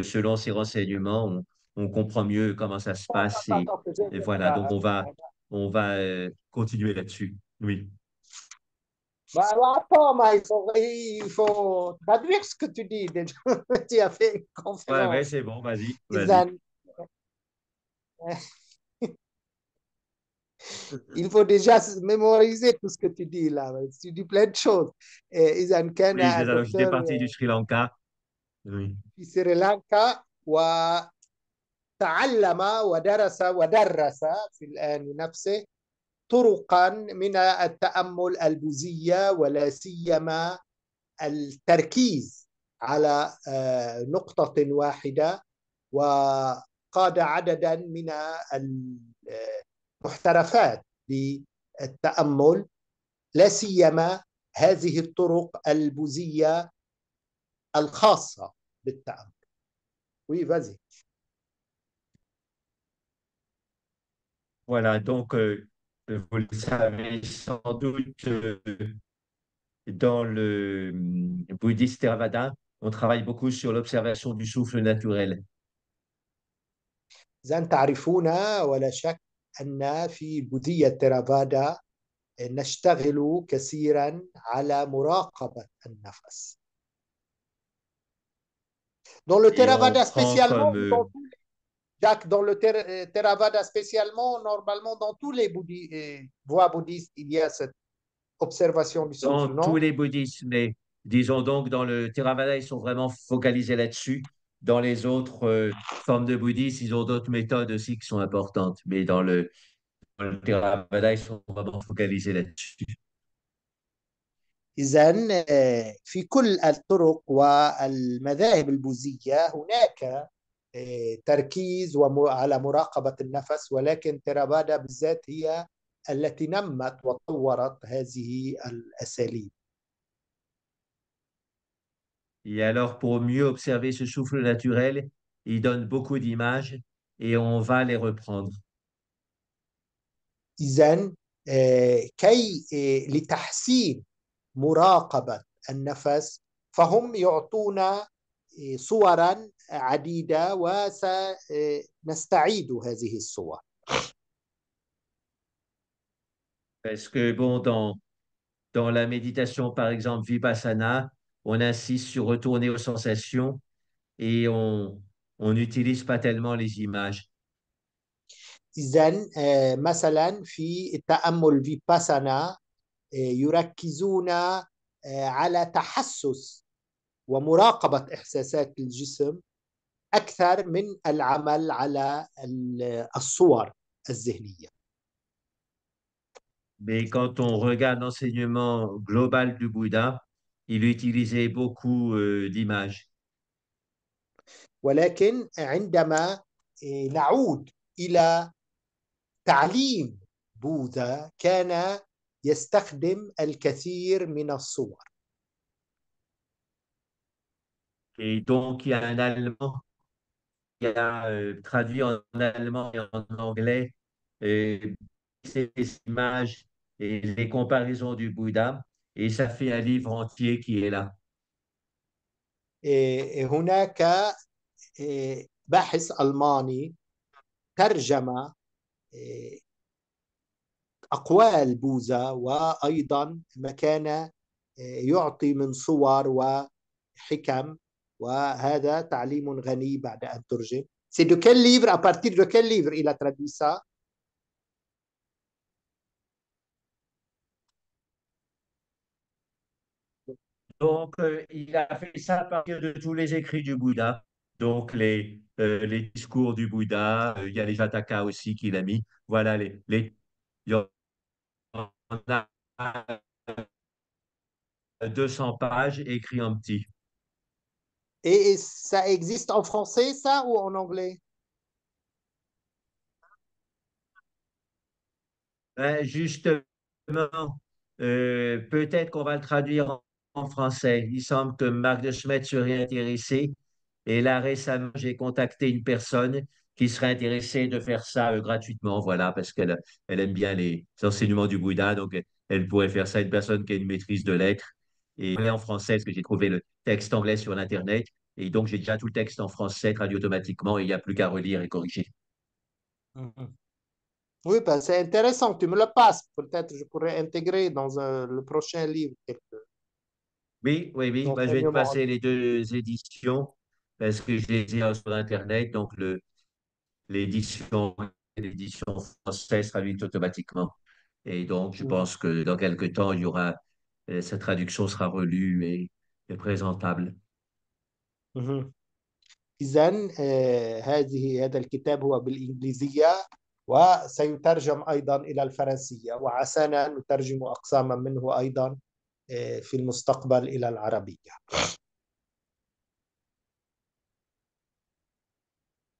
selon ces renseignements, on comprend mieux comment ça se passe D'accord, que et voilà. Donc, on va continuer là-dessus. Oui. bah, alors, attends, mais il faut traduire ce que tu dis déjà. Tu as fait une Ouais, ouais, conférence. c'est bon. Vas-y, vas-y. إذن il faut déjà mémoriser tout ce que tu dis là. Tu dis plein de choses. إذا كان Oui, alors j'étais الدكتور parti du Sri Lanka. Oui. في سريلانكا وتعلم ودرس في الآن نفسه طرقا من التأمل البوذية ولا سيما التركيز على نقطة واحدة، وقاد عددا من المحترفات للتأمل، لا سيما هذه الطرق البوذية الخاصة بالتأمل. Oui, vas-y. Voilà, donc vous le savez sans doute, dans le bouddhiste Theravada, on travaille beaucoup sur l'observation du souffle naturel. إذا تعرفون ولا شك أن في البوذية التيرافادا نشتغل كثيرا على مراقبة النفس. Dans le Et on Theravada prend spécialement, comme Jacques, dans le Theravada spécialement, normalement, dans tous les voies bouddhistes, il y a cette observation du dans souffle, tous non? les bouddhismes, mais disons donc dans le Theravada, ils sont vraiment focalisés là-dessus. Dans les autres formes de bouddhisme, ils ont d'autres méthodes aussi qui sont importantes, mais dans le Theravada, ils sont vraiment focalisés là-dessus. إذا في كل الطرق والمذاهب البوذية هناك تركيز على مراقبة النفس، ولكن تيرافادا بالذات هي التي نمت وطورت هذه الأساليب. Et alors, pour mieux observer ce souffle naturel, ils donnent beaucoup d'images et on va les reprendre. إذا كي لتحسين مراقبة النفس فهم يعطونا صورا عديدة وسنستعيد هذه الصور. Parce que, bon, dans la méditation, par exemple, Vipassana, on insiste sur retourner aux sensations et on n'utilise pas tellement les images. إذا مثلا في التأمل فيباسانا يركزون على تحسس ومراقبة إحساسات الجسم أكثر من العمل على الصور الذهنية. Mais quand on regarde l'enseignement global du Bouddha, il utilisait beaucoup d'images. ولكن عندما نعود إلى تعليم بوذا كان يستخدم الكثير من الصور. Et donc, il y a un Allemand qui a traduit en allemand et en anglais euh, ces images et les comparaisons du Bouddha, et ça fait un livre entier qui est là. هناك باحث ألماني ترجم أقوال بوذا، وأيضا ما كان يعطي من صور وحكم، وهذا تعليم غني بعد أن ترجم. C'est de quel livre, à partir de quel livre il a traduit ça? Donc, il a fait ça à partir de tous les écrits du Bouddha. Donc, les discours du Bouddha, il y a les Jataka aussi qu'il a mis. Voilà, il y en a 200 pages écrits en petit. Et ça existe en français, ça, ou en anglais? Justement, peut-être qu'on va le traduire en français. Il semble que Marc de Smet serait intéressé. Et là, récemment, j'ai contacté une personne qui serait intéressée de faire ça gratuitement, voilà, parce elle aime bien les enseignements du Bouddha. Donc, elle pourrait faire ça, une personne qui a une maîtrise de lettres. Et en français, parce que j'ai trouvé le texte anglais sur l'Internet. Et donc, j'ai déjà tout le texte en français traduit automatiquement et il n'y a plus qu'à relire et corriger. Mhm. Oui, ben, c'est intéressant que tu me le passes. Peut-être je pourrais intégrer dans le prochain livre quelques Oui, oui, oui. Bah, je vais te enseignements. passer les deux éditions parce que je les ai sur Internet. Donc, l'édition, l'édition française traduite automatiquement. Et donc, je Mhm. pense que dans quelques temps, il y aura, cette traduction sera relue et présentable. Mhm. إذا هذا الكتاب هو بالإنجليزية وسيترجم أيضا إلى الفرنسية وعسانا أن نترجم أقساما منه أيضا في المستقبل إلى العربية.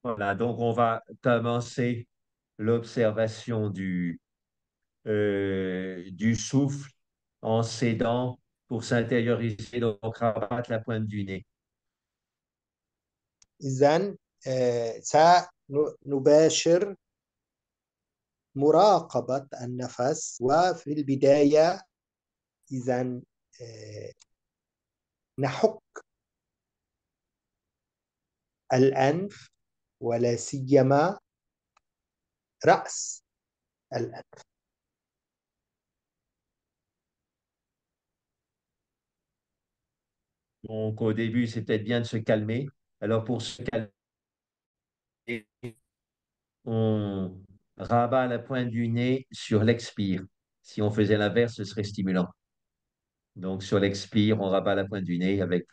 Voilà, donc on va commencer l'observation du souffle en s'aidant pour s'intérioriser, donc rabattre la pointe du nez. إذا سنباشر مراقبة النفس وفي البداية إذا نحك الأنف ولا سيما رأس الأنف. Donc au début, c'est peut-être bien de se calmer. Alors pour se calmer, on rabat la pointe du nez sur l'expire. Si on faisait l'inverse, ce serait stimulant. Donc sur l'expire, on rabat la pointe du nez avec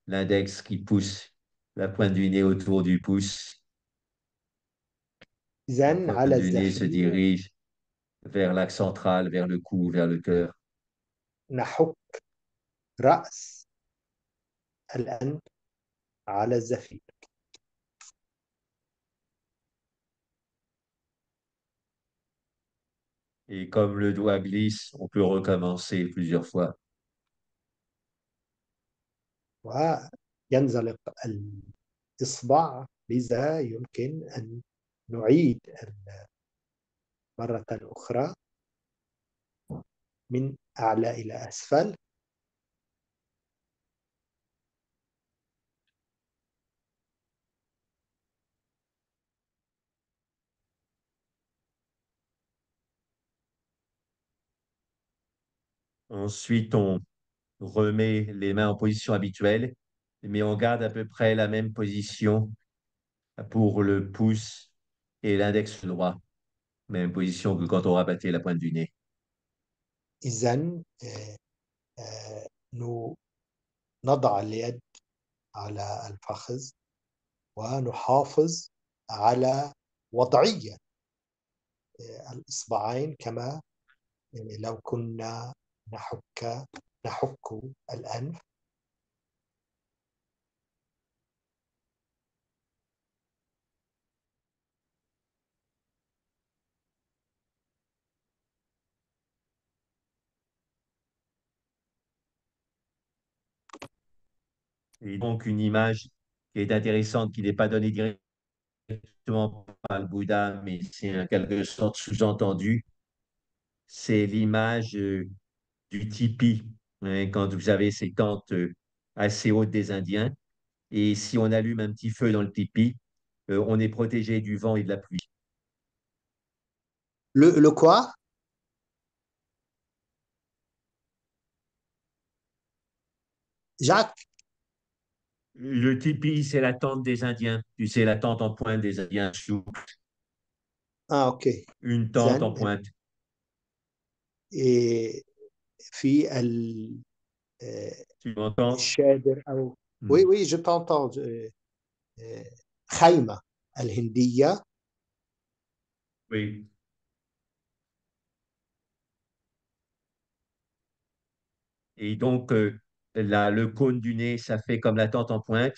l'index qui pousse la pointe du nez autour du pouce. La إذا pointe على du nez se الزفير dirige vers l'axe central, vers le cou, vers le cœur. نحك رأس الأنف على الزفير. Et comme le doigt glisse, on peut recommencer plusieurs fois. وينزلق الإصبع لذا يمكن أن نعيد مرة أخرى من أعلى إلى أسفل. Ensuite, on remet les mains en position habituelle, mais on garde à peu près la même position pour le pouce et l'index droit. Même position que quand on rabattait la pointe du nez. إذا نضع اليد على الفخذ ونحافظ على وضعية الإصبعين كما لو كنا نحك الأنف. Et donc, une image qui est intéressante, qui n'est pas donnée directement par le Bouddha, mais c'est en quelque sorte sous-entendu, c'est l'image du tipi, hein, quand vous avez ces tentes assez hautes des Indiens. Et si on allume un petit feu dans le tipi, on est protégé du vent et de la pluie. Le quoi? Jacques? Le tipi, c'est la tente des Indiens. Tu sais, la tente en pointe des Indiens, آه أوكي. une tente en إذن pointe. في Tu m'entends? الشادر أو وي Hmm. وي جو t'entends خيمة الهندية. Oui. Et donc, le cône du nez, ça fait comme la tente en pointe.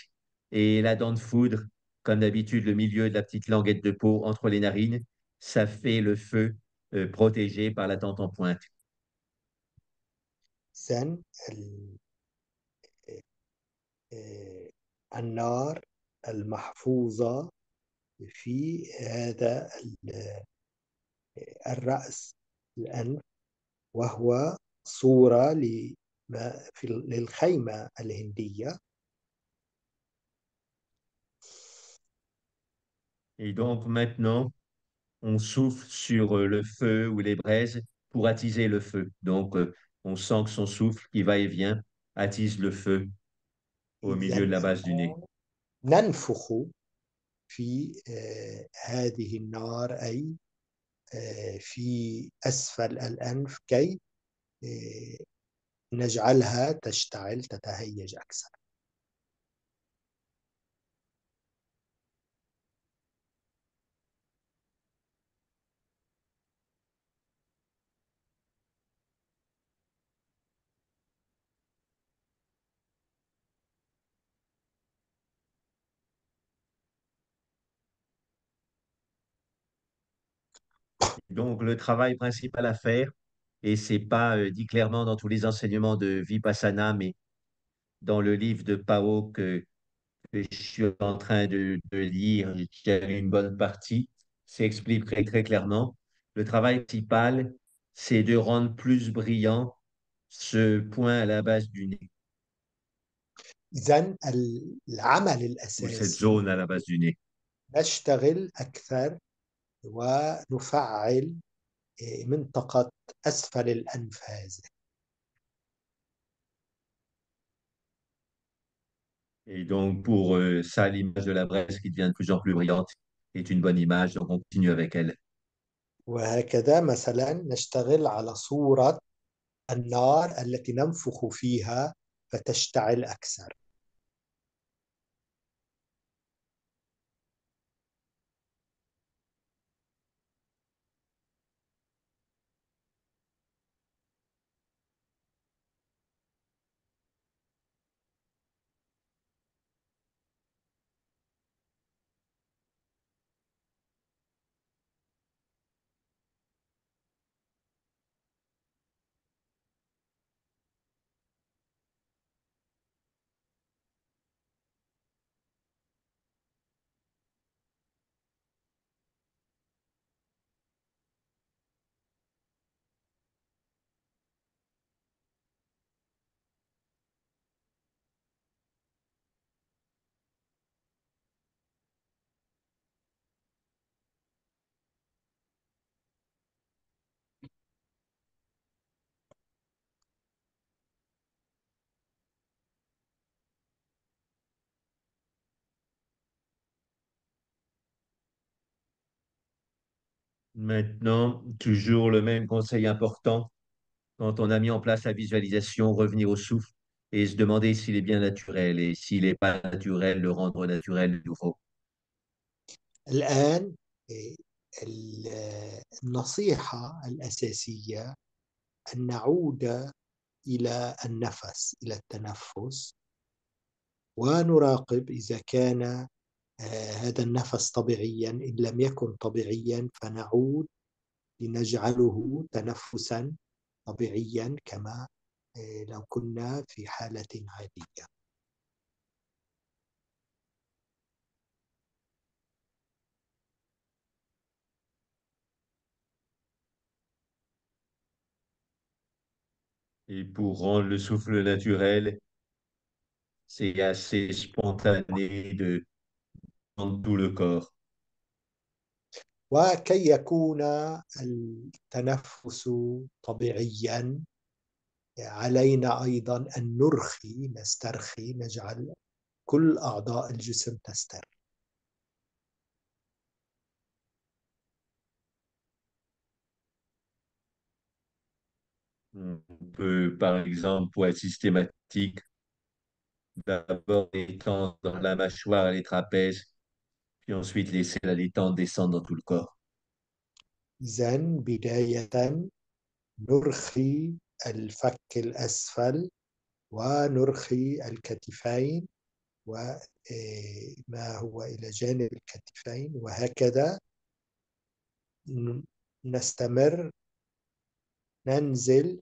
Et la dent de foudre, comme d'habitude, le milieu de la petite languette de peau entre les narines, ça fait le feu protégé par la tente en pointe. إذن النار المحفوظة في هذا الرأس الأنف وهو صورة للخيمة الهندية. Et donc maintenant, on souffle sur le feu ou les braises pour attiser le feu. Donc, on sent que son souffle qui va et vient attise le feu au إذا milieu de la base du nez. ننفخ في هذه النار، أي في أسفل الأنف، كي آه، نجعلها تشتعل تتهيج أكثر. Donc, le travail principal à faire, et c'est pas dit clairement dans tous les enseignements de Vipassana, mais dans le livre de Pao que je suis en train de lire, qui a une bonne partie, c'est expliqué très, très clairement. Le travail principal, c'est de rendre plus brillant ce point à la base du nez, إذا العمل ou cette الأساسي zone à la base du nez. نشتغل أكثر ونفعل منطقة أسفل الأنف هذه. Et donc, pour ça, l'image de la braise qui devient de plus en plus brillante est une bonne image, donc on continue avec elle. وهكذا مثلا نشتغل على صورة النار التي ننفخ فيها فتشتعل أكثر. Maintenant, toujours le même conseil important, quand on a mis en place la visualisation, revenir au souffle et se demander s'il est bien naturel et s'il n'est pas naturel, le rendre naturel de nouveau. الآن النصيحة الأساسية أن نعود إلى النفس، إلى التنفس، ونراقب إذا كان هذا النفس طبيعيا. إن لم يكن طبيعيا فنعود لنجعله تنفسا طبيعيا كما لو كنا في حالة عادية. Et pour rendre le souffle naturel, c'est assez spontané de dans tout le corps. وكي يكون التنفس طبيعيا علينا أيضا أن نرخي، نسترخي، نجعل كل أعضاء الجسم تسترخي. On peut, par exemple, pour être systématique, d'abord détendre la mâchoire et les trapèzes, puis ensuite laisser la détente descendre dans tout le corps. إذا بداية نرخي الفك الأسفل ونرخي الكتفين وما هو إلى جانب الكتفين، وهكذا نستمر، ننزل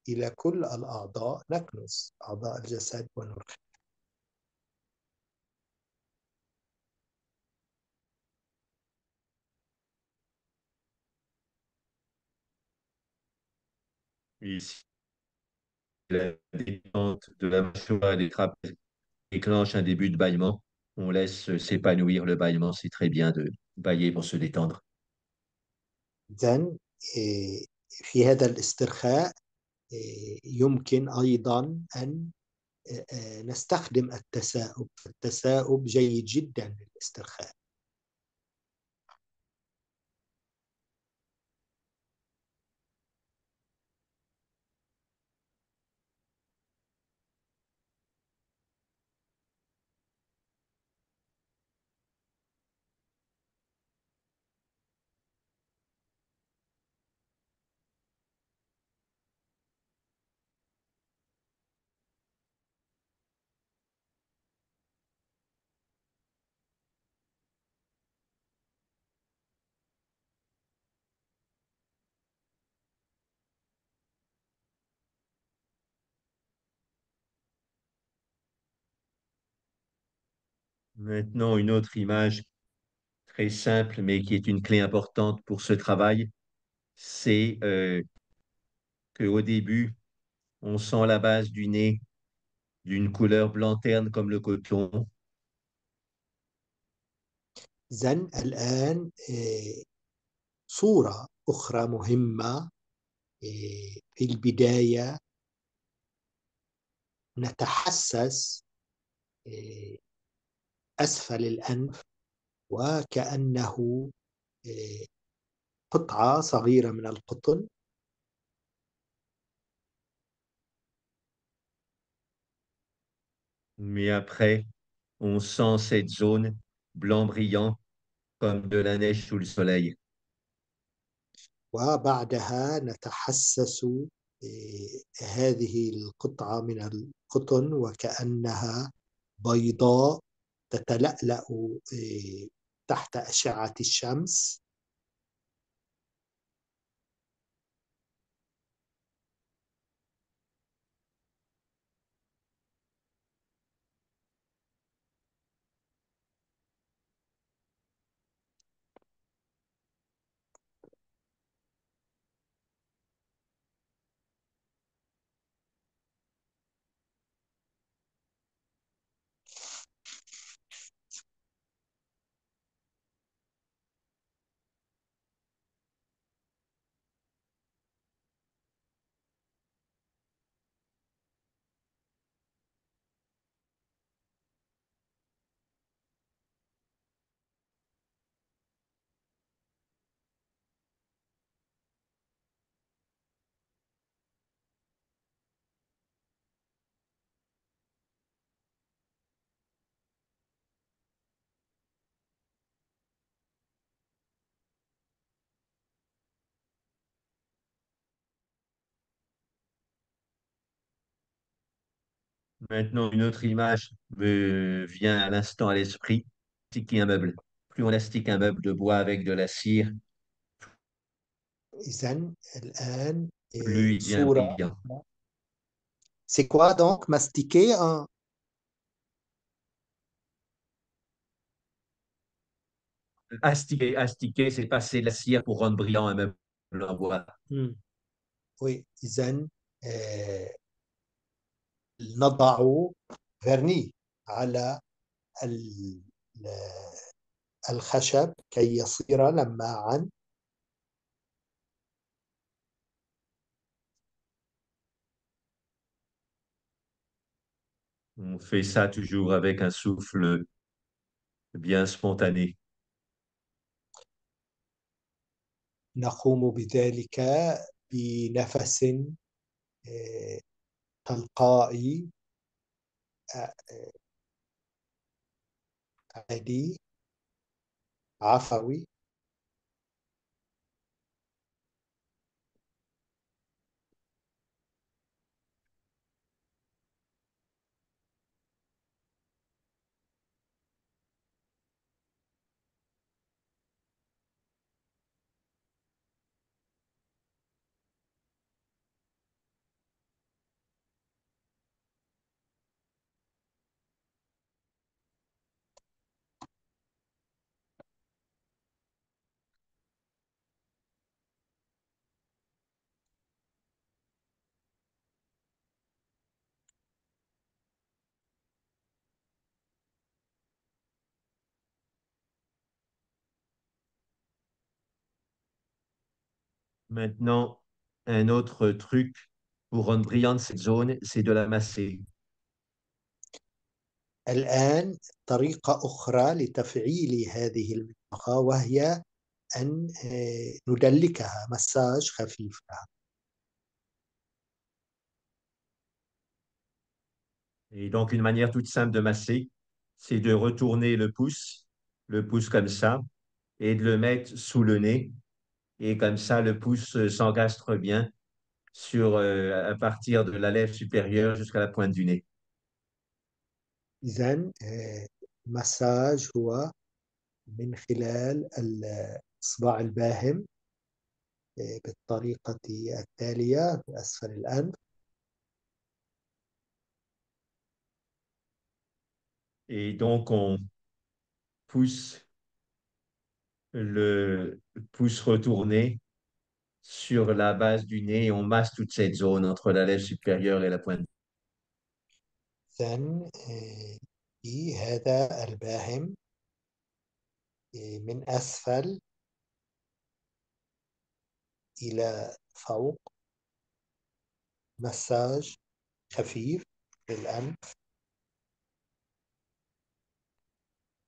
إلى كل الأعضاء، نكنس أعضاء الجسد ونرخي. Ici, la détente de la mâchoire et des trapèzes déclenche un début de bâillement. On laisse s'épanouir le bâillement, c'est très bien de bailler pour se détendre. إذن في هذا الاسترخاء يمكن أيضا أن نستخدم التساؤب، فالتساؤب جيد جدا للاسترخاء. Maintenant, une autre image très simple, mais qui est une clé importante pour ce travail, c'est qu'au début, on sent la base du nez d'une couleur blanc terne comme le coton. إذن الآن صورة أخرى مهمة في البداية نتحسس أسفل الأنف وكأنه قطعة صغيرة من القطن. Mais après, on sent cette zone blanc brillant comme de la neige sous le soleil. وبعدها نتحسس هذه القطعة من القطن وكأنها بيضاء تتلألأ تحت أشعة الشمس. Maintenant, une autre image me vient à l'instant à l'esprit. Astiquer un meuble. Plus on astique un meuble de bois avec de la cire, إذن الآن plus il devient صورة. brillant. C'est quoi donc mastiquer un... Astiquer, c'est passer de la cire pour rendre brillant un meuble en bois. مم. Oui, إذن نضع غرني على ال- الخشب كي يصير لماعا. On fait ça toujours avec un souffle bien spontané. نقوم بذلك بنفس تلقائي عادي عفوي. Maintenant, un autre truc pour rendre brillante cette zone, c'est de la masser. الآن طريقة أخرى لتفعيل هذه المنطقة وهي أن ندلكها مساج خفيف لها. Et donc, une manière toute simple de masser, c'est de retourner le pouce comme ça, et de le mettre sous le nez. Et comme ça, le pouce s'encastre bien à partir de la lèvre supérieure jusqu'à la pointe du nez. إذن المساج هو من خلال الإصبع الباهم بالطريقة التالية بأسفل الأنف. Et donc, on pousse le pouce retourné sur la base du nez et on masse toute cette zone entre la lèvre supérieure et la pointe. إذن في هذا الباهم من أسفل إلى فوق مساج خفيف للأنف.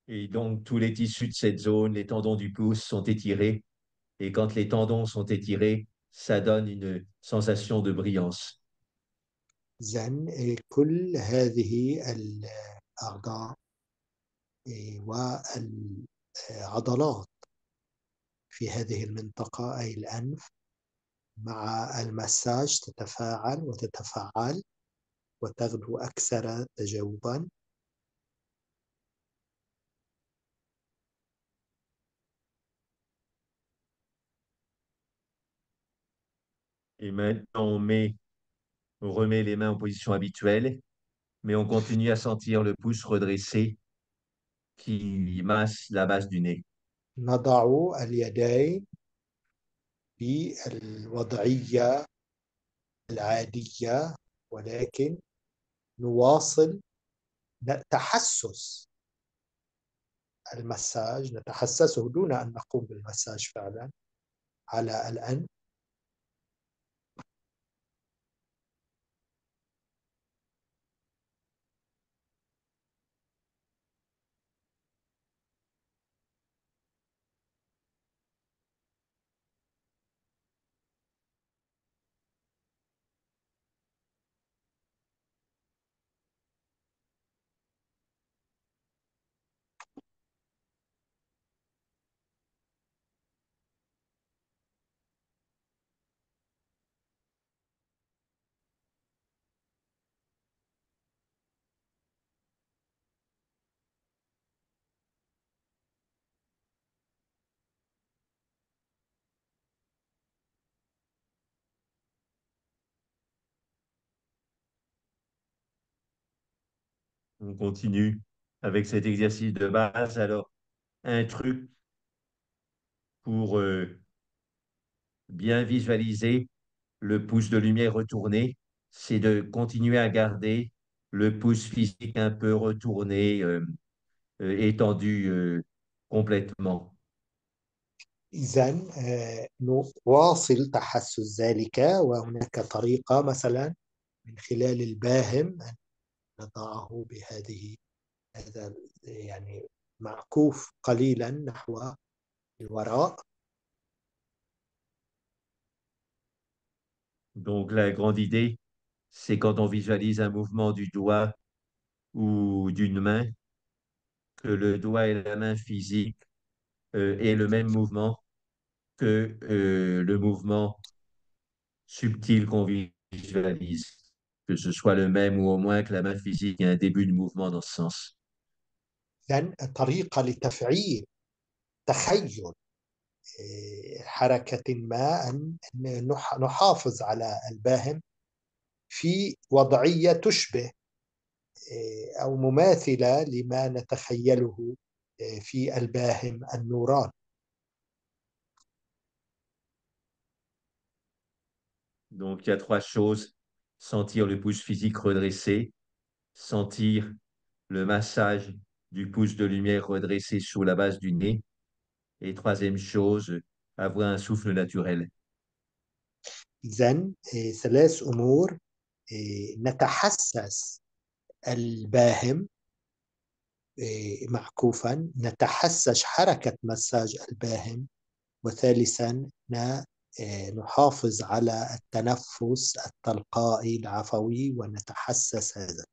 Et donc, tous les tissus de cette zone, les tendons du pouce sont étirés. Et quand les tendons sont étirés, ça donne une sensation de brillance. إذن كل هذه الأعضاء والعضلات في هذه المنطقة أي الأنف مع المساج تتفاعل وتتفاعل وتغدو أكثر تجاوبا. Et maintenant, on remet les mains en position habituelle, mais on continue à sentir le pouce redressé qui masse la base du nez. نضع اليدين بالوضعية العادية ولكن نواصل تحسس المساج، نتحسسه دون أن نقوم بالمساج فعلا على الأنف. On continue avec cet exercice de base. Alors, un truc pour bien visualiser le pouce de lumière retourné, c'est de continuer à garder le pouce physique un peu retourné, étendu complètement. إذن نواصل تحسس ذلك، وهناك طريقة مثلا من خلال الباهم أن نضعه بهذه هذا يعني معكوف قليلا نحو الوراء. Donc, la grande idée, c'est quand on visualise un mouvement du doigt ou d'une main, que le doigt et la main physique aient le même mouvement que le mouvement subtil qu'on visualise, que ce soit le même ou au moins que la main physique ait un début de mouvement dans ce sens. إذن طريقة لتفعيل تخيل حركة ما أن نحافظ على الباهم في وضعية تشبه أو مماثلة لما نتخيله في الباهم النوراني. Donc, il y a trois choses. Sentir le pouce physique redressé, sentir le massage du pouce de lumière redressé sous la base du nez. Et troisième chose, avoir un souffle naturel. إذن ثلاث أمور: نتحسس الباهم معكوفا، نتحسس حركة مساج الباهم، وثالثا نحافظ على التنفس التلقائي العفوي ونتحسس هذا.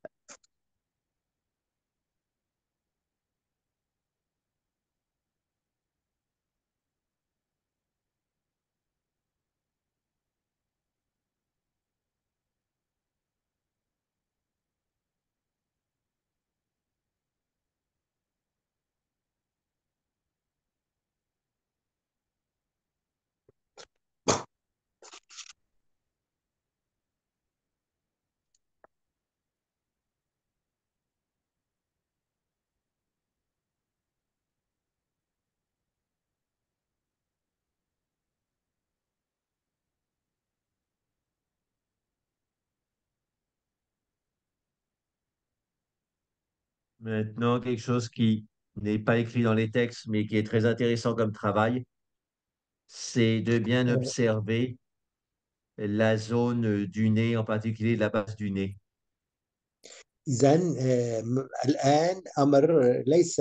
Maintenant, quelque chose qui n'est pas écrit dans les textes, mais qui est très intéressant comme travail, c'est de bien observer la zone du nez, en particulier de la base du nez. إذن الآن أمر ليس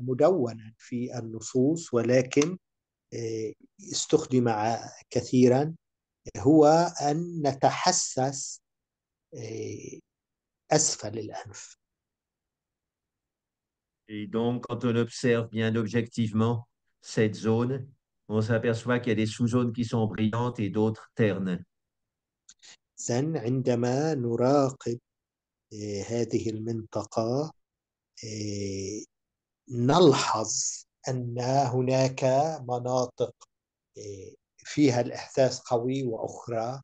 مدونا في النصوص، ولكن استخدم كثيرا، هو أن نتحسس أسفل الأنف. Et donc, quand on observe bien objectivement cette zone, on s'aperçoit qu'il y a des sous-zones qui sont brillantes et d'autres ternes. إذن عندما نراقب هذه المنطقة نلحظ أن هناك مناطق فيها الإحساس قوي، وأخرى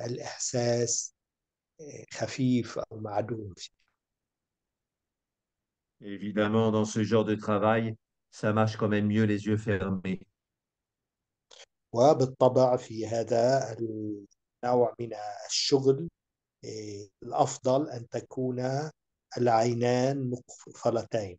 الإحساس خفيف أو معدوم. Évidemment, dans ce genre de travail, ça marche quand même mieux les yeux fermés. وبالطبع في هذا النوع من الشغل الأفضل أن تكون العينان مقفلتين.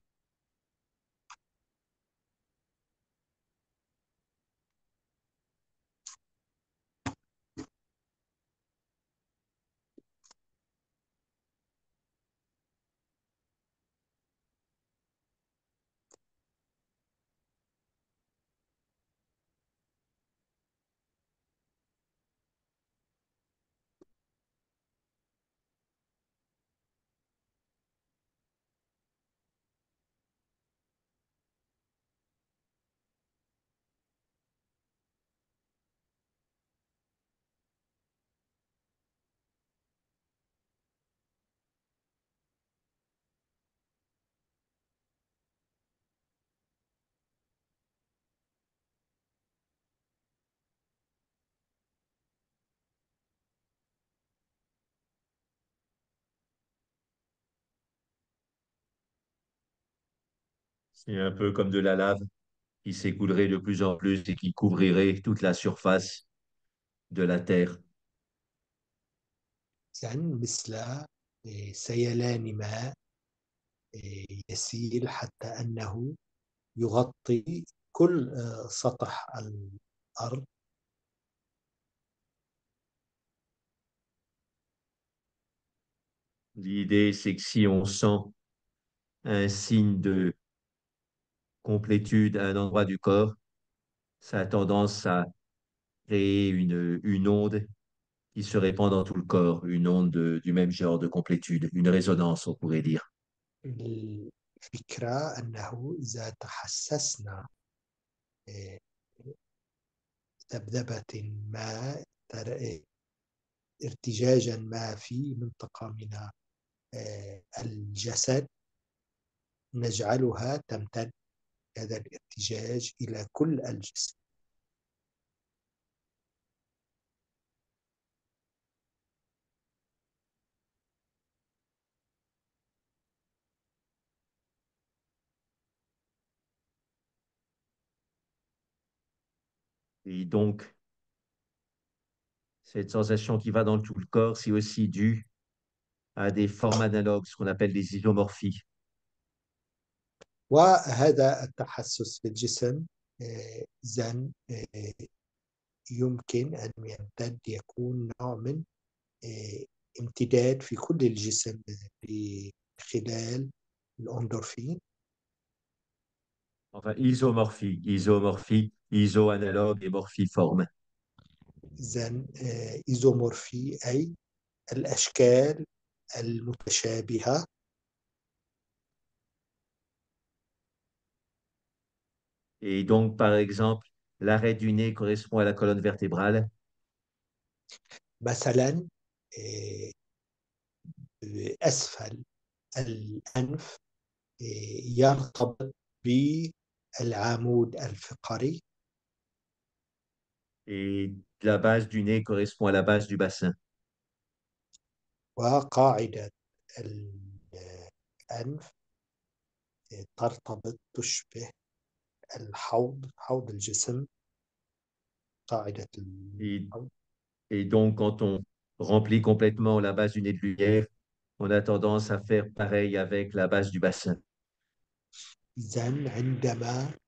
C'est un peu comme de la lave qui s'écoulerait de plus en plus et qui couvrirait toute la surface de la Terre. إذن مثل سيلان ماء يسيل حتى أنه يغطي كل سطح الأرض. L'idée, c'est que si on sent un signe de complétude à un endroit du corps, ça a tendance à créer une onde qui se répand dans tout le corps, une onde du même genre de complétude, une résonance, on pourrait dire. الفكرة أنه إذا تحسسنا ذبذبة ما، ارتجاجا ما في منطقة من الجسد، نجعلها تمتد هذا الارتجاج إلى كل الجسم. Et donc, cette sensation qui va dans tout le corps, c'est aussi dû à des formes analogues, ce qu'on appelle des isomorphies. وهذا التحسس في الجسم إذن يمكن أن يمتد يكون نوع من آه، امتداد في كل الجسم خلال الأندورفين. Enfin, isomorphie, isomorphie, iso analogue et morphiforme. إذن إيزومورفي أي الأشكال المتشابهة. Et donc, par exemple, l'arrêt du nez correspond à la colonne vertébrale. مثلا أسفل الأنف يرتبط بالعمود الفقري. Et la base du nez correspond à la base du bassin. وقاعدة الأنف ترتبط تشبه حوض الجسم. قاعدة Et, الحوض. et donc, quand on remplit complètement la base du nez de lumière, on a tendance à faire pareil avec la base du bassin. إذن عندما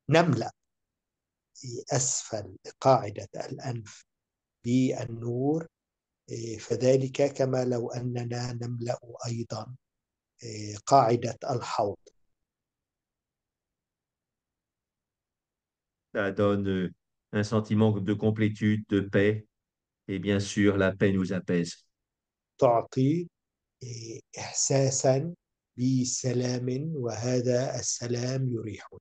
نملأ أسفل قاعدة الأنف بالنور، فذلك كما لو أننا نملأ أيضا قاعدة الحوض. Ça donne un sentiment de complétude, de paix, et bien sûr, la paix nous apaise. تعطي إحساسا بسلام، وهذا السلام يريحنا.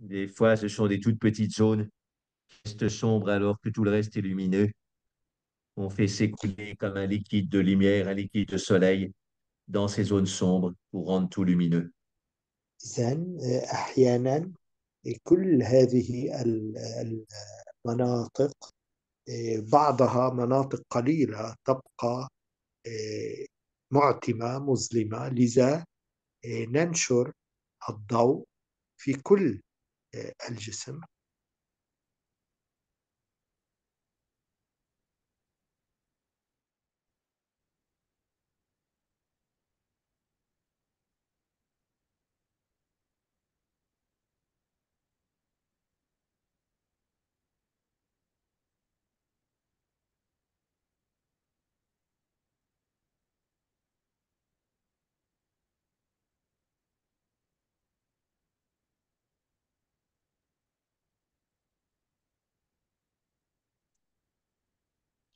Des fois, ce sont des toutes petites zones qui restent sombres alors que tout le reste est lumineux. On fait s'écouler comme un liquide de lumière, un liquide de soleil dans ces zones sombres pour rendre tout lumineux. إذن أحيانا كل هذه المناطق بعضها مناطق قليلة تبقى معتمة مظلمة، لذا ننشر الضوء في كل الجسم.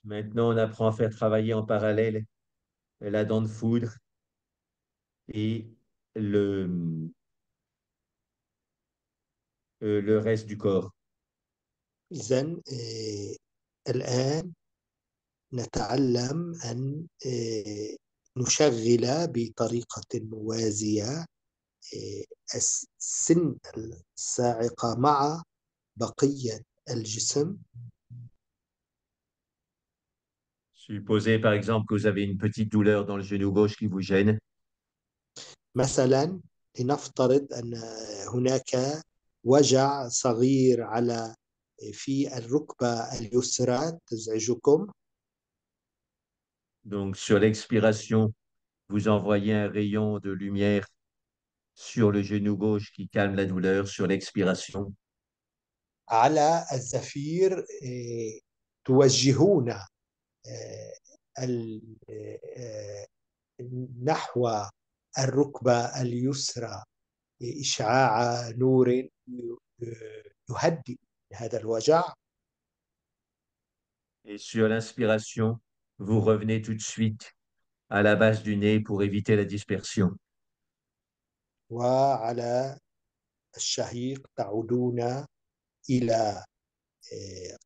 Maintenant, on apprend à faire travailler en parallèle la dent de foudre et le, le reste du corps. إذن الآن نتعلم أن نشغل بطريقة موازية السن الصاعقة مع بقية الجسم. Supposez par exemple que vous avez une petite douleur dans le genou gauche qui vous gêne. مثلا لنفترض أن هناك وجع صغير في الركبة اليسرى تزعجكم. Donc, sur l'expiration, vous envoyez un rayon de lumière sur le genou gauche qui calme la douleur sur l'expiration. على الزفير توجهون نحو الركبة اليسرى إشعاع نور يهدئ هذا الوجع. Et sur l'inspiration, vous revenez tout de suite à la base du nez pour éviter la dispersion. وعلى الشهيق تعودون إلى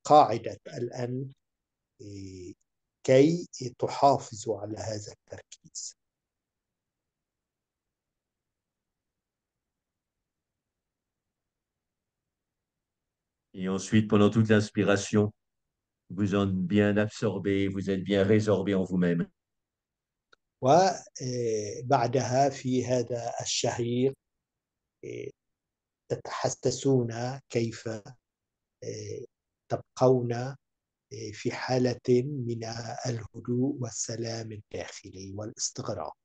قاعدة الأنف كي تحافظوا على هذا التركيز. Et ensuite, pendant toute l'inspiration, vous êtes bien absorbé, vous êtes bien résorbé en vous-même. وبعدها في هذا الشهيق تتحسسون كيف تبقون في حالة من الهدوء والسلام الداخلي والاستغراق.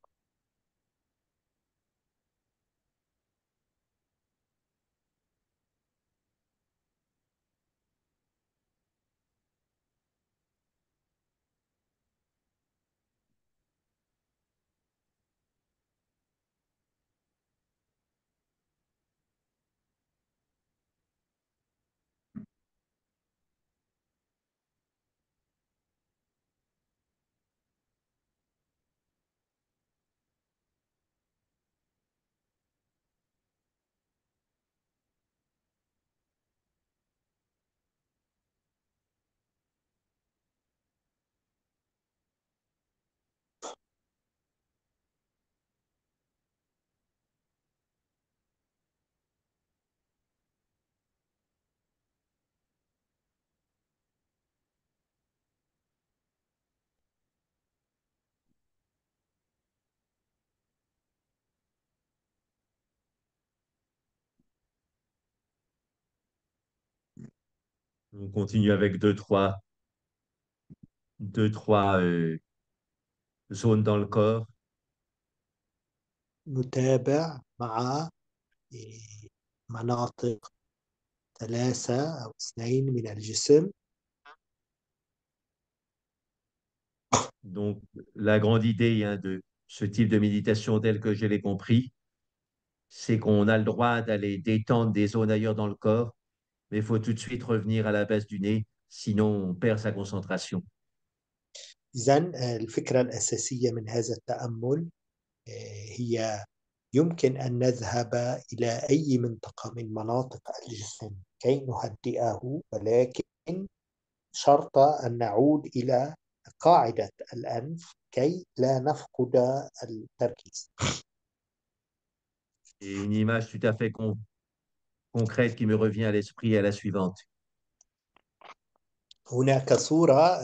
On continue avec deux, trois zones dans le corps. نتابع مع مناطق 3 أو 2 من الجسم. Donc, la grande idée hein, de ce type de méditation tel que je l'ai compris, c'est qu'on a le droit d'aller détendre des zones ailleurs dans le corps, mais il faut tout de suite revenir à la base du nez, sinon on perd sa concentration. إذن الفكرة الأساسية من هذا التأمل هي يمكن أن نذهب إلى أي منطقة من مناطق الجسم كي نهدئه، ولكن شرط أن نعود إلى قاعدة الأنف كي لا نفقد التركيز. Et une image tout à fait concrète qui me revient à l'esprit est la suivante. هناك صورة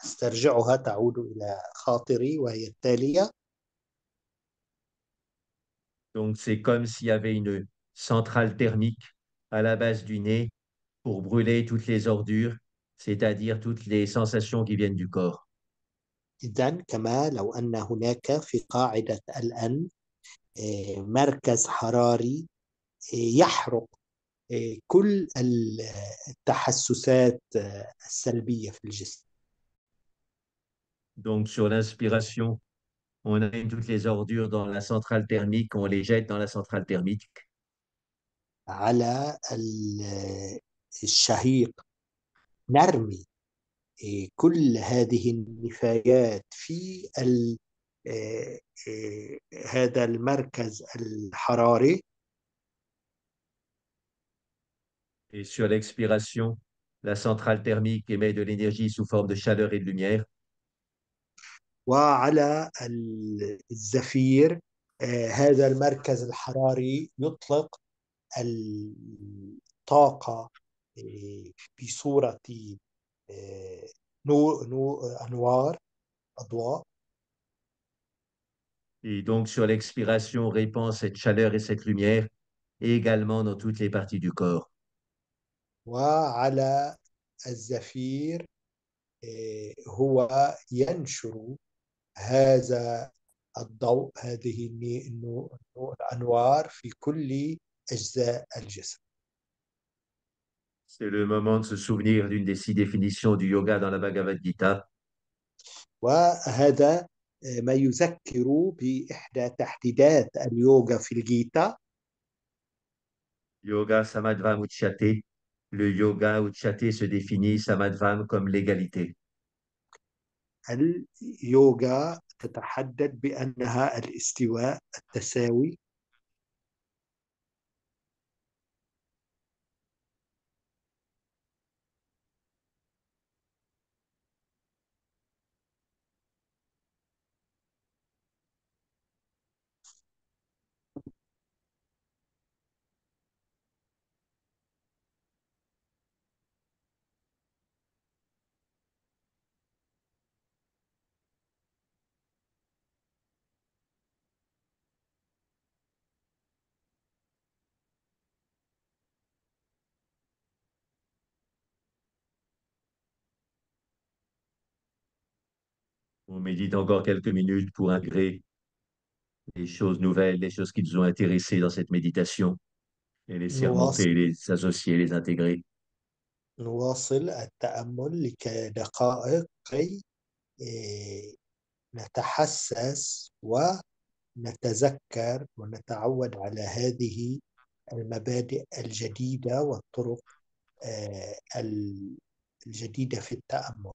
استرجعها تعود إلى خاطري وهي التالية. Donc, c'est comme s'il y avait une centrale thermique à la base du nez pour brûler toutes les ordures, c'est-à-dire toutes les sensations qui viennent du corps. إذن كما لو أن هناك في قاعدة الأنف مركز حراري يحرق كل التحسسات السلبية في الجسم. Donc, sur l'inspiration, on amène toutes les ordures dans la centrale thermique, on les jette dans la centrale thermique. على الشهيق نرمي كل هذه النفايات في هذا المركز الحراري. Et sur l'expiration, la centrale thermique émet de l'énergie sous forme de chaleur et de lumière. وعلى الزفير هذا المركز الحراري يطلق الطاقة بصورة أنوار أضواء. Et donc, sur l'expiration, on répand cette chaleur et cette lumière également dans toutes les parties du corps. وعلى الزفير هو ينشر هذا الضوء، هذه الأنوار في كل أجزاء الجسم. C'est le moment de se souvenir d'une des 6 définitions du yoga dans la Bhagavad Gita. وهذا ما يذكر بإحدى تحديدات اليوغا في الجيتا. Yoga Samadvam Uchyate. Le yoga Uchyate se définit Samadvam comme l'égalité. اليوغا تتحدد بأنها الاستواء التساوي. On médite encore quelques minutes pour intégrer les choses nouvelles, les choses qui nous ont intéressés dans cette méditation et les نواصل remonter, les associer, les intégrer. نواصل التأمل لدقائق كي إيه، نتحسس ونتذكر ونتعود على هذه المبادئ الجديدة والطرق الجديدة في التأمل.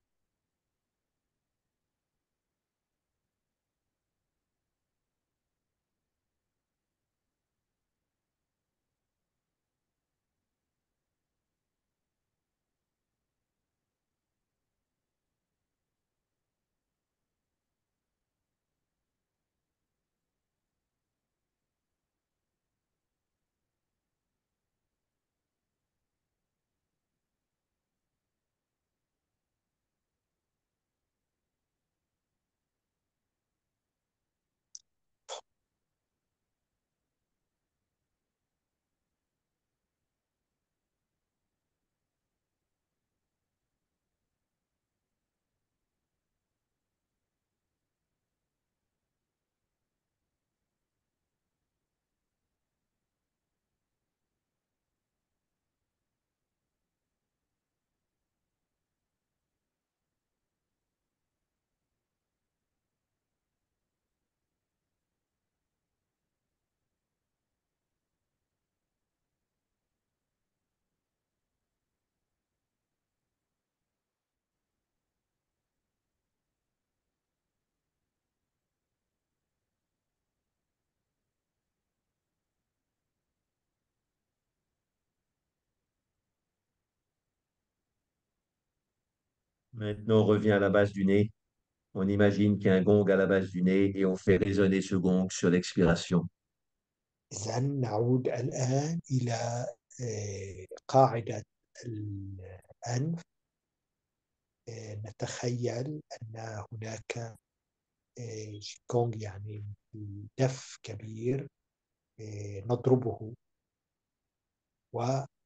Maintenant, on revient à la base du nez. On imagine qu'il y a un gong à la base du nez et on fait résonner ce gong sur l'expiration. إذا نعود الآن إلى قاعدة الأنف. نتخيل أن هناك جيكونج يعني دف كبير نضربه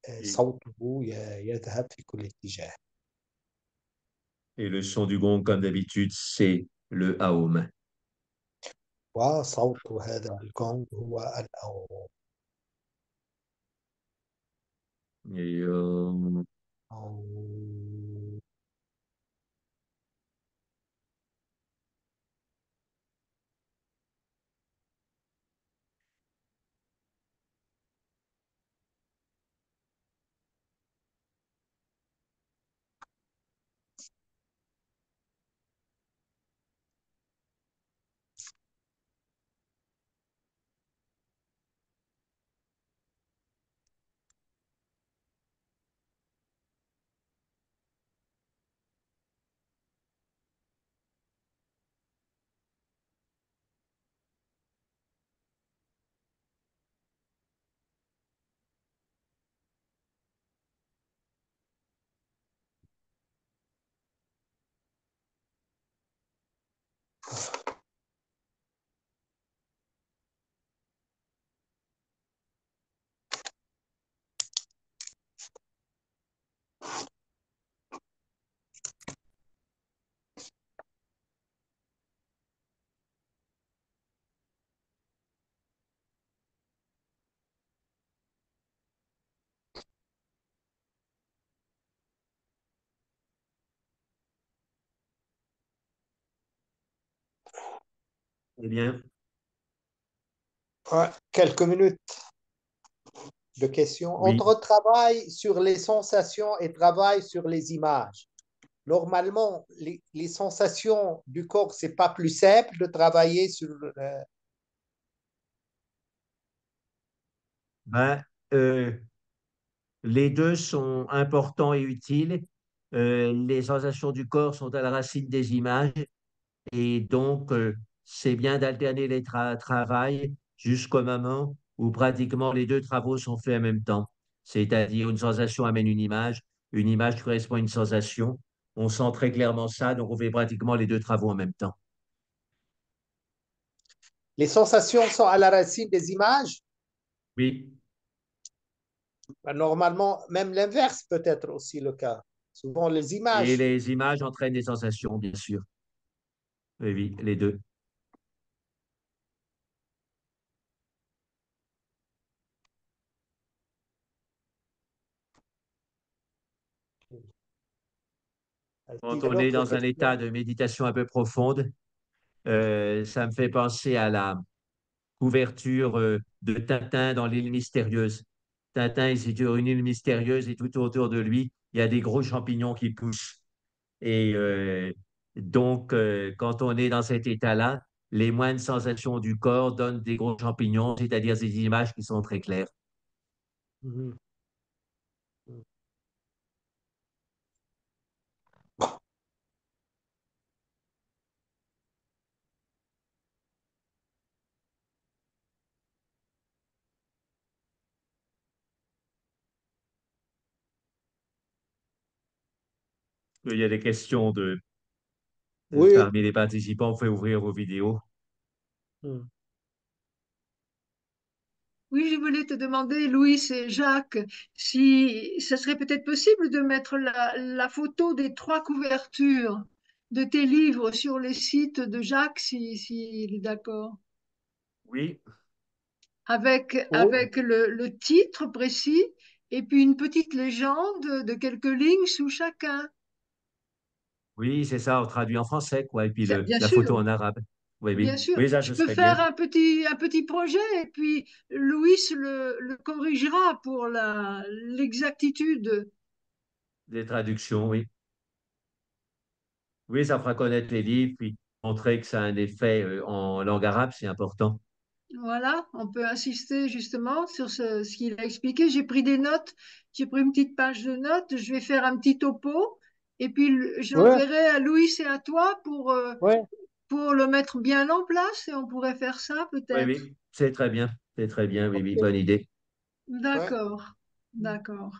Et, وصوته يذهب في كل اتجاه. et le son du gong, comme d'habitude, c'est le Aum. وصوت هذا الجونج هو الأو. Et, eh bien, quelques minutes de questions. oui. Entre travail sur les sensations et travail sur les images. Normalement, les sensations du corps, c'est pas plus simple de travailler sur. Ben, euh, les deux sont importants et utiles. Les sensations du corps sont à la racine des images et donc c'est bien d'alterner les travails jusqu'au moment où pratiquement les deux travaux sont faits en même temps. C'est-à-dire une sensation amène une image correspond à une sensation. On sent très clairement ça, donc on fait pratiquement les deux travaux en même temps. Les sensations sont à la racine des images. Oui, Normalement, même l'inverse peut être aussi le cas. Souvent, les et images. les images entraînent des sensations, bien sûr. Oui, oui, les deux. S'il Quand y a on est d'autres dans un état questions. de méditation un peu profonde, ça me fait penser à la couverture de Tintin dans l'île mystérieuse. Tintin est sur une île mystérieuse et tout autour de lui, il y a des gros champignons qui poussent. Et donc, quand on est dans cet état-là, les moindres sensations du corps donnent des gros champignons, c'est-à-dire des images qui sont très claires. Mhm. Mhm. Il y a des questions Oui. parmi les participants. Vous pouvez ouvrir vos vidéos. Mhm. Oui, je voulais te demander, Louis et Jacques, si ce serait peut-être possible de mettre la photo des trois couvertures de tes livres sur les sites de Jacques, s'il est d'accord, Oui, Oui. avec le titre précis et puis une petite légende de quelques lignes sous chacun. oui, c'est ça, on traduit en français, quoi. Et puis Bien la photo sûr, en arabe. Oui, bien oui. sûr. Oui, ça, Je ce peux serait bien. faire un petit projet et puis Louis le corrigera pour l'exactitude. Des traductions, oui. Oui, ça fera connaître les livres, puis montrer que ça a un effet en langue arabe, c'est important. Voilà, on peut insister justement sur ce qu'il a expliqué. J'ai pris des notes, j'ai pris une petite page de notes, je vais faire un petit topo et puis je Oui. l'enverrai à Louis et à toi Oui. pour le mettre bien en place et on pourrait faire ça Oui, peut-être. oui, c'est très bien. C'est très bien, oui, oui, OK. bonne idée. Ouais. D'accord, d'accord.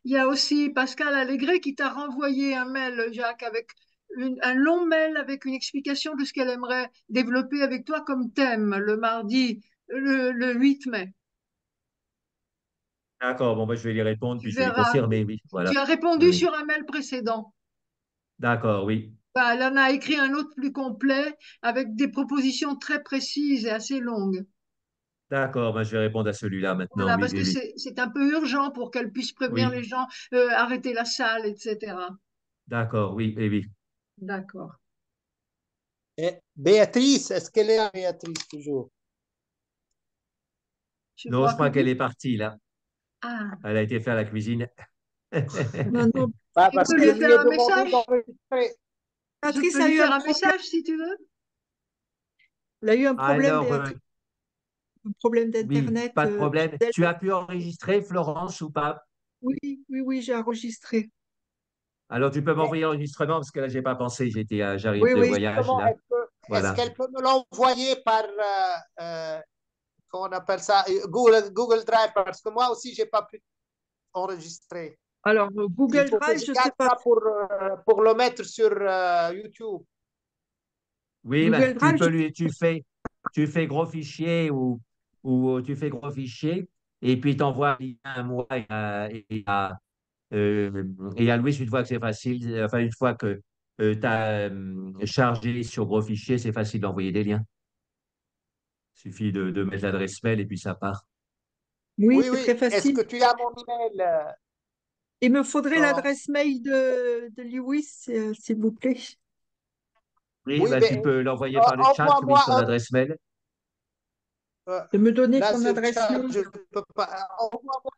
Il y a aussi Pascal Allégret qui t'a renvoyé un mail, Jacques, avec un long mail avec une explication de ce qu'elle aimerait développer avec toi comme thème le mardi, le 8 mai. D'accord, bon, ben, je vais lui répondre, Tu puis je vais lui verras. confirmer, oui, voilà. Tu as Oui, répondu oui. sur un mail précédent. D'accord, oui. Bah, elle en a écrit un autre plus complet avec des propositions très précises et assez longues. D'accord, ben, je vais répondre à celui-là maintenant, Voilà, oui, parce oui, que oui. c'est un peu urgent pour qu'elle puisse prévenir les Oui, gens, arrêter la salle, etc. d'accord, oui, oui, oui. D'accord. Et Béatrice, est-ce qu'elle est là, Béatrice, toujours? Je Non, je vois que crois qu'elle oui. est partie, là. Ah, Elle a été faire la cuisine. Non, non, tu Parce peux que je lui lui faire ai un demandé message? d'enregistrer. Je peux Béatrice a lui eu faire un un problème. message si tu veux. Elle a eu un problème, Alors, Béatrice, un problème oui, d'Internet pas de chez problème. elle. Tu as pu enregistrer, Florence, ou pas? Oui, oui, oui, j'ai enregistré. Alors, tu peux m'envoyer l'enregistrement parce que là, j'ai pas pensé. J'arrive Oui, de oui, voyage, Comment là. est-ce Voilà. qu'elle peut me l'envoyer par, comment on appelle ça, Google Drive? Parce que moi aussi, j'ai pas pu enregistrer. alors, Il Google faut que Drive, je je sais garde pas. ça pour le mettre sur YouTube. Oui, ben, Google Drive, tu fais gros fichier ou tu fais gros fichier et puis t'envoies un mois et à Louis, une fois que c'est facile, enfin, une fois que tu as chargé sur gros fichier, c'est facile d'envoyer des liens. Il suffit de mettre l'adresse mail et puis ça part. oui, Oui, c'est oui. très Est-ce facile. que tu as mon email, Il me faudrait Florence? l'adresse mail de Lewis, s'il vous plaît. Oui, Oui, ben, tu mais peux l'envoyer par le chat, oui, envoie-moi son adresse mail. euh, De me donner là ton sur le adresse chat, mail. je peux pas. Envoie-moi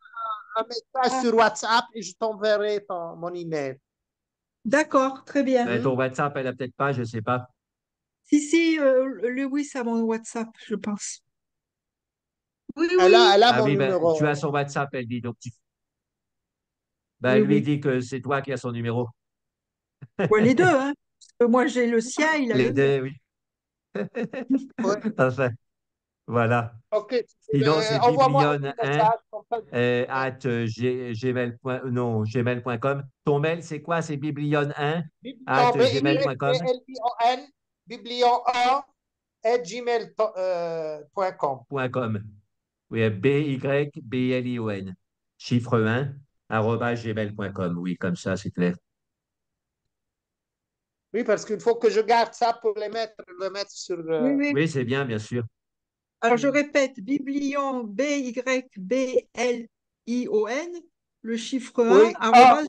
un message Ah, sur WhatsApp et je t'enverrai mon email. d'accord, très bien. Ben, Hmm? ton WhatsApp, elle a peut-être pas, je sais pas. Si, si, Lewis a mon WhatsApp, je pense. Oui, Elle oui. a Ah mon oui, ben, tu as numéro. son WhatsApp, elle dit. Donc, ben, Oui, lui oui. dit que c'est toi qui as son numéro. Ouais, les deux, hein. Parce que moi, j'ai le sien, il a Les le mien. deux, oui. Oui. Enfin, voilà. OK. Sinon, c'est Envoie-moi un biblion petit 1 message. Comme ça, at gmail. Non, gmail.com. Ton mail, c'est quoi? C'est biblion 1 at Biblion, gmail.com. BYBLION, biblion1 gmail.com. Point com. Oui, BYBLION. Chiffre 1 arobase gmail.com. Oui, comme ça, c'est clair. Oui, parce qu'il faut que je garde ça pour le mettre sur. Oui, oui. Oui, c'est bien, bien sûr. Alors, je répète, Biblion, Byblion, le chiffre un Oui, arrobase.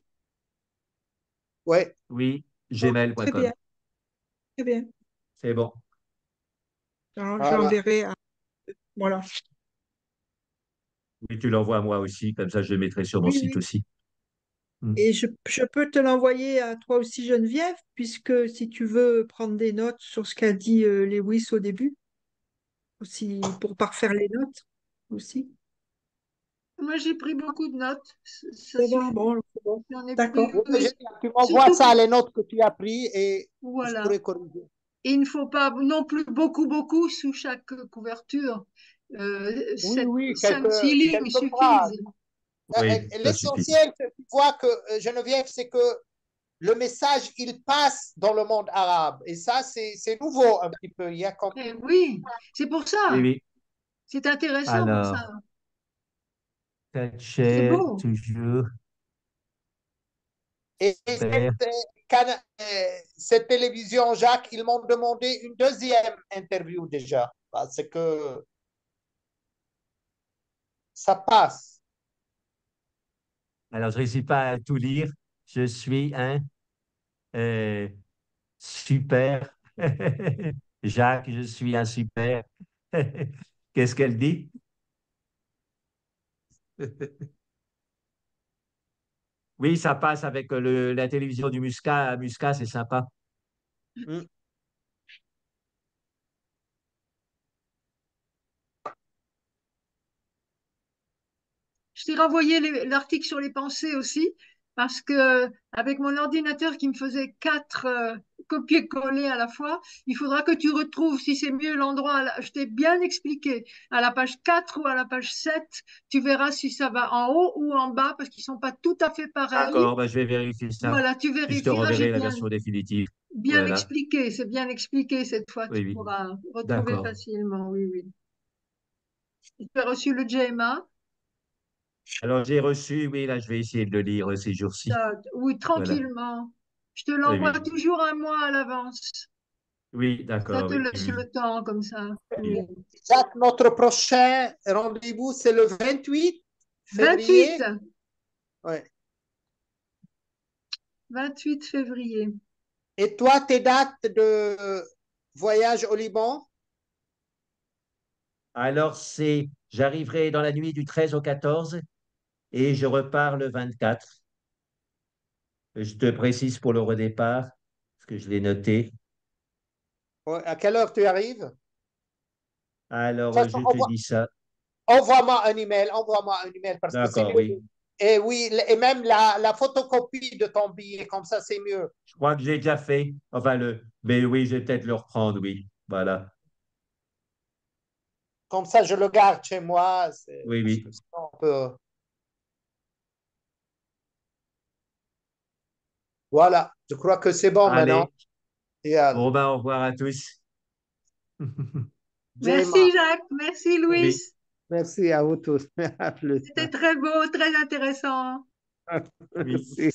oui. Oui, Très gmail.com. bien, très bien. C'est bon. Alors, Voilà. j'enverrai. Voilà. Oui, tu l'envoies à moi aussi, comme ça je le mettrai sur mon Oui, site oui. aussi. Mm. Et je peux te l'envoyer à toi aussi, Geneviève, puisque si tu veux prendre des notes sur ce qu'a dit Lewis au début, aussi pour parfaire les notes aussi. Moi, j'ai pris beaucoup de notes. Ça C'est bon, suffit. bon, c'est bon. J'en ai pris, D'accord. Oui, oui. tu m'envoies Surtout ça, que, les notes que tu as prises, et je voilà. pourrais corriger. Et il ne faut pas non plus beaucoup, beaucoup sous chaque couverture. Oui, oui, 5-6 lignes quelques phrases. suffisent. Oui, ça suffit. L'essentiel, tu vois que Geneviève, c'est que le message, il passe dans le monde arabe. Et ça, c'est nouveau un petit peu. Il y a comme... Eh oui, c'est pour Oui, ça. oui. C'est intéressant pour ça. Alors, C'est Thatcher, beau. toujours. Et Super. cette télévision, Jacques, ils m'ont demandé une deuxième interview déjà. Parce que ça passe. Alors, je ne réussis pas à tout lire. Je suis un euh, super. Jacques, je suis un super. Qu'est-ce qu'elle dit? Oui, ça passe avec la télévision du Muscat. Muscat, c'est sympa. Hmm. Je t'ai renvoyé l'article sur les pensées aussi, parce que avec mon ordinateur qui me faisait 4 copier-coller à la fois, il faudra que tu retrouves, si c'est mieux, l'endroit. Je t'ai bien expliqué, à la page 4 ou à la page 7, tu verras si ça va en haut ou en bas, parce qu'ils sont pas tout à fait pareils. D'accord, ben, je vais vérifier ça. Voilà, tu Puis je te vérifieras, j'ai renverrai la bien, version définitive. bien Voilà. expliqué, c'est bien expliqué cette fois, Oui, tu oui. pourras retrouver D'accord. facilement, oui, oui. Tu as reçu le JMA? Alors, j'ai reçu, oui, là, je vais essayer de le lire ces jours-ci. Oui, Voilà. tranquillement. Je te Oui, l'envoie oui. toujours un mois à l'avance. Oui, Ça d'accord, te oui, laisse oui. le temps comme ça. Oui. Oui. Jacques, notre prochain rendez-vous, c'est le 28 28, février. Ouais. 28 février. Et toi, tes dates de voyage au Liban? Alors, j'arriverai dans la nuit du 13 au 14 et je repars le 24. Je te précise pour le redépart, parce que je l'ai noté. Ouais, à quelle heure tu arrives? De Alors, toute façon, je te dis ça. envoie-moi un email parce que c'est D'accord, mieux. oui. Et oui, et même la photocopie de ton billet, comme ça, c'est mieux. Je crois que j'ai déjà fait. Enfin, mais oui, je vais peut-être le reprendre, oui. Voilà. Comme ça, je le garde chez moi. Oui, Parce oui. que sinon, on peut... Voilà, je crois que c'est bon maintenant. Allez, Et bon, ben, au revoir à tous. Jema, Merci Jacques, merci Louis. Oui. merci à vous tous. À plus. C'était très beau, très intéressant. Oui. Merci.